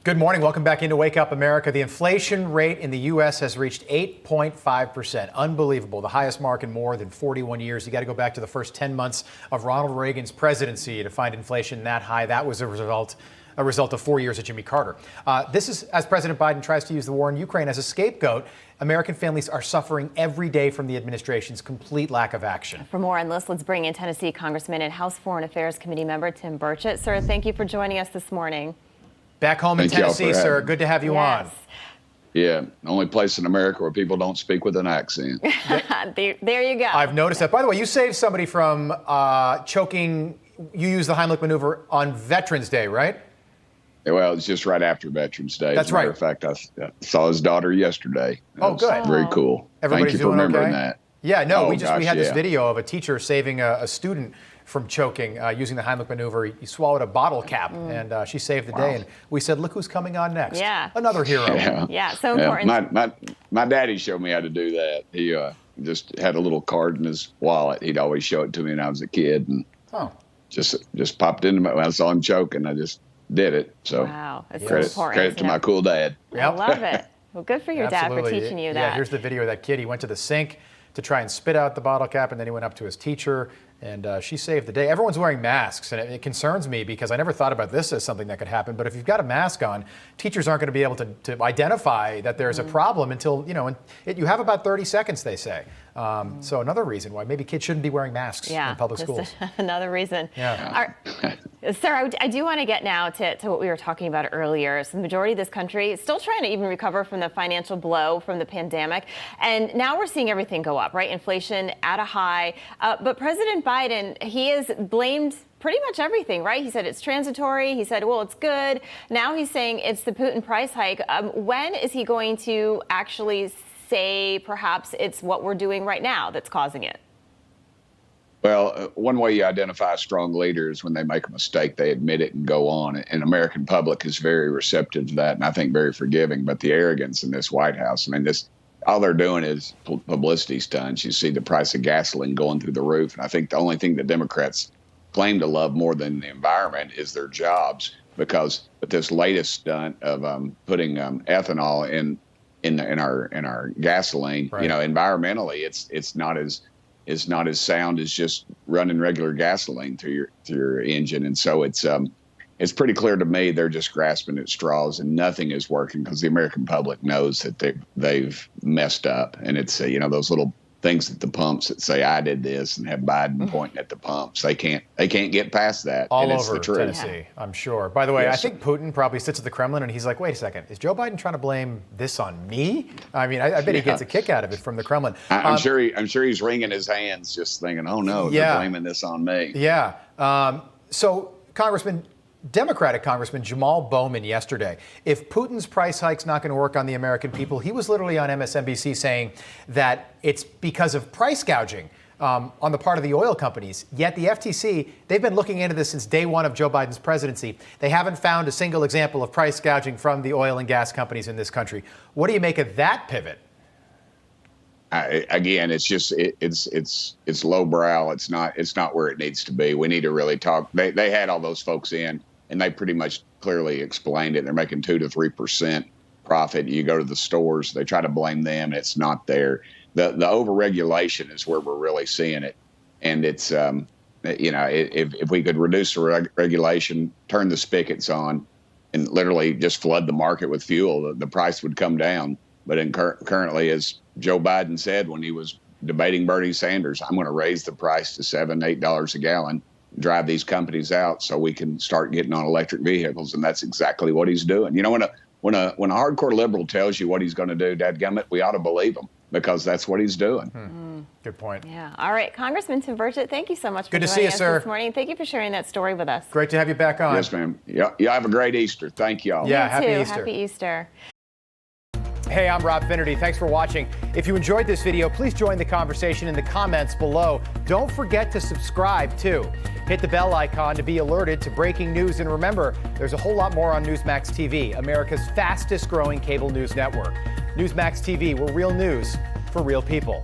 Good morning. Welcome back into Wake Up America. The inflation rate in the U.S. has reached 8.5%. Unbelievable. The highest mark in more than 41 years. You got to go back to the first 10 months of Ronald Reagan's presidency to find inflation that high. That was a result of 4 years of Jimmy Carter. This is as President Biden tries to use the war in Ukraine as a scapegoat. American families are suffering every day from the administration's complete lack of action. For more on this, let's bring in Tennessee Congressman and House Foreign Affairs Committee member Tim Burchett. Sir, thank you for joining us this morning. Back home in Tennessee, sir. Good to have you on. Yeah, the only place in America where people don't speak with an accent. There you go. I've noticed that. By the way, you saved somebody from choking. You used the Heimlich maneuver on Veterans Day, right? Well, it's just right after Veterans Day. That's right. As a matter of fact, I saw his daughter yesterday. Oh, good. Very cool. Everybody's Thank you for doing remembering okay? that. Yeah, no, we had this video of a teacher saving a student from choking using the Heimlich maneuver. He swallowed a bottle cap, and she saved the day. And we said, look who's coming on next. Yeah. Another hero. Yeah, so important. My daddy showed me how to do that. He just had a little card in his wallet. He'd always show it to me when I was a kid. And just popped into my, when I saw him choking, I just did it. So wow, that's so important. Credit to my cool dad. I love it. Well, good for your dad for teaching you that. Yeah, here's the video of that kid. He went to the sink to try and spit out the bottle cap, and then he went up to his teacher, and she saved the day. Everyone's wearing masks, and it concerns me because I never thought about this as something that could happen. But if you've got a mask on, teachers aren't going to be able to identify that there's a problem until, you have about 30 seconds, they say. So another reason why maybe kids shouldn't be wearing masks in public schools. Another reason. Yeah. Sir, I do want to get now to what we were talking about earlier. So the majority of this country is still trying to even recover from the financial blow from the pandemic. And now we're seeing everything go up, right? Inflation at a high. But President Biden, he has blamed pretty much everything, right? He said it's transitory. He said, well, it's good. Now he's saying it's the Putin price hike. When is he going to actually say perhaps it's what we're doing right now that's causing it? Well, one way you identify a strong leader is when they make a mistake, they admit it and go on. And American public is very receptive to that, and I think very forgiving. But the arrogance in this White House, I mean, all they're doing is publicity stunts. You see the price of gasoline going through the roof. And I think the only thing the Democrats claim to love more than the environment is their jobs, because with this latest stunt of putting ethanol in our gasoline, right, environmentally, it's not as sound as just running regular gasoline through your engine. And so it's pretty clear to me they're just grasping at straws, and nothing is working because the American public knows that they've messed up. And it's those little things at the pumps that say I did this and have Biden pointing at the pumps. They can't get past that. All over Tennessee, I'm sure. By the way, yes, I think Putin probably sits at the Kremlin and he's like, wait a second, is Joe Biden trying to blame this on me? I mean, I bet he gets a kick out of it from the Kremlin. I'm sure he's wringing his hands just thinking, oh no, they're blaming this on me. Yeah. So Democratic Congressman Jamal Bowman yesterday, if Putin's price hike's not going to work on the American people, he was literally on MSNBC saying that it's because of price gouging on the part of the oil companies. Yet the FTC, they've been looking into this since day one of Joe Biden's presidency. They haven't found a single example of price gouging from the oil and gas companies in this country. What do you make of that pivot? Again, it's just it's lowbrow. It's not where it needs to be. We need to really talk. They had all those folks in, and they pretty much clearly explained it. They're making 2 to 3% profit. You go to the stores, they try to blame them, and it's not there. The overregulation is where we're really seeing it, and it's if we could reduce the regulation, turn the spigots on, and literally just flood the market with fuel, the price would come down. But currently, as Joe Biden said when he was debating Bernie Sanders, I'm going to raise the price to $7, $8 a gallon, drive these companies out so we can start getting on electric vehicles. And that's exactly what he's doing. When a hardcore liberal tells you what he's going to do, dadgummit, we ought to believe him, because that's what he's doing. Good point. Yeah. All right. Congressman Tim Burchett, thank you so much for joining us sir. this morning. Thank you for sharing that story with us. Great to have you back on. Yes, ma'am. Yeah, have a great Easter. Thank y'all. Yeah, You happy too. Easter. Happy Easter. Hey, I'm Rob Finnerty. Thanks for watching. If you enjoyed this video, please join the conversation in the comments below. Don't forget to subscribe, too. Hit the bell icon to be alerted to breaking news. And remember, there's a whole lot more on Newsmax TV, America's fastest growing cable news network. Newsmax TV, we're real news for real people.